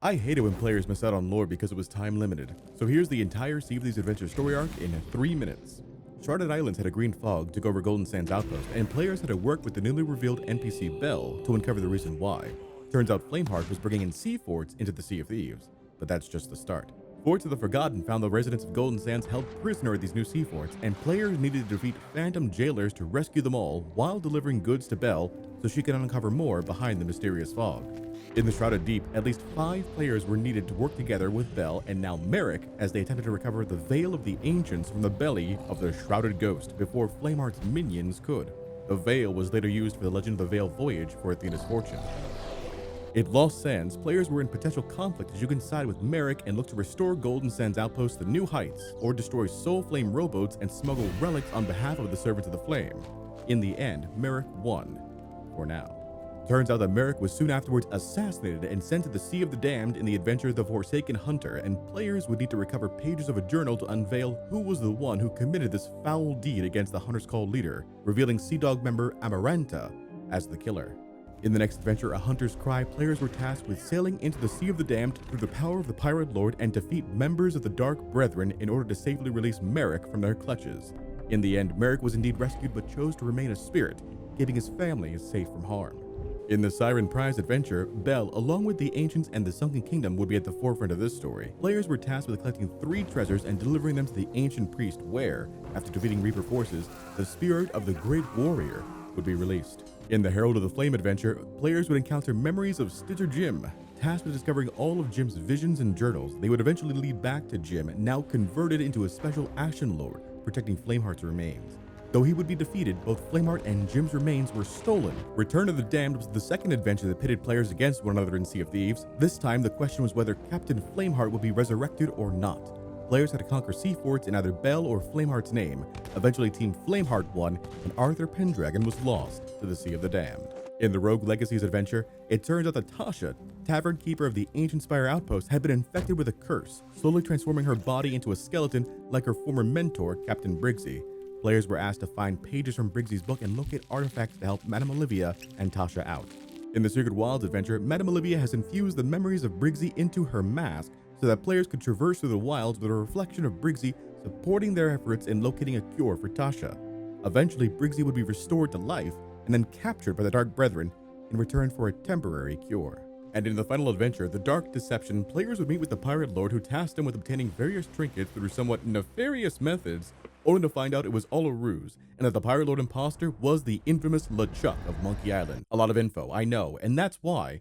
I hate it when players miss out on lore because it was time limited, so here's the entire Sea of Thieves Adventure story arc in 3 minutes. Shrouded Islands had a green fog to go over Golden Sands Outpost, and players had to work with the newly revealed NPC Belle to uncover the reason why. Turns out Flameheart was bringing in sea forts into the Sea of Thieves, but that's just the start. Forts of the Forgotten found the residents of Golden Sands held prisoner at these new sea forts, and players needed to defeat phantom jailers to rescue them all while delivering goods to Belle so she could uncover more behind the mysterious fog. In the Shrouded Deep, at least 5 players were needed to work together with Belle and now Merrick as they attempted to recover the Veil of the Ancients from the belly of the Shrouded Ghost before Flameheart's minions could. The Veil was later used for the Legend of the Veil voyage for Athena's fortune. In Lost Sands, players were in potential conflict as you can side with Merrick and look to restore Golden Sands Outpost to new heights, or destroy Soul Flame rowboats and smuggle relics on behalf of the Servants of the Flame. In the end, Merrick won. For now. Turns out that Merrick was soon afterwards assassinated and sent to the Sea of the Damned in the adventure The Forsaken Hunter, and players would need to recover pages of a journal to unveil who was the one who committed this foul deed against the Hunter's Call leader, revealing Sea Dog member Amaranta as the killer. In the next adventure, A Hunter's Cry, players were tasked with sailing into the Sea of the Damned through the power of the Pirate Lord and defeat members of the Dark Brethren in order to safely release Merrick from their clutches. In the end, Merrick was indeed rescued but chose to remain a spirit, keeping his family safe from harm. In the Siren Prize adventure, Belle, along with the Ancients and the Sunken Kingdom, would be at the forefront of this story. Players were tasked with collecting 3 treasures and delivering them to the Ancient Priest where, after defeating Reaper forces, the spirit of the Great Warrior would be released. In the Herald of the Flame adventure, players would encounter memories of Stitcher Jim. Tasked with discovering all of Jim's visions and journals, they would eventually lead back to Jim, now converted into a special Ashen Lord, protecting Flameheart's remains. Though he would be defeated, both Flameheart and Jim's remains were stolen. Return of the Damned was the second adventure that pitted players against one another in Sea of Thieves. This time, the question was whether Captain Flameheart would be resurrected or not. Players had to conquer sea forts in either Belle or Flameheart's name. Eventually, Team Flameheart won, and Arthur Pendragon was lost to the Sea of the Damned. In the Rogue Legacies adventure, it turns out that Tasha, tavern keeper of the Ancient Spire Outpost, had been infected with a curse, slowly transforming her body into a skeleton like her former mentor, Captain Briggsy. Players were asked to find pages from Briggsy's book and locate artifacts to help Madame Olivia and Tasha out. In the Secret Wilds adventure, Madame Olivia has infused the memories of Briggsy into her mask so that players could traverse through the wilds with a reflection of Briggsy supporting their efforts in locating a cure for Tasha. Eventually, Briggsy would be restored to life and then captured by the Dark Brethren in return for a temporary cure. And in the final adventure, The Dark Deception, players would meet with the Pirate Lord who tasked them with obtaining various trinkets through somewhat nefarious methods, only to find out it was all a ruse, and that the Pirate Lord imposter was the infamous LeChuck of Monkey Island. A lot of info, I know, and that's why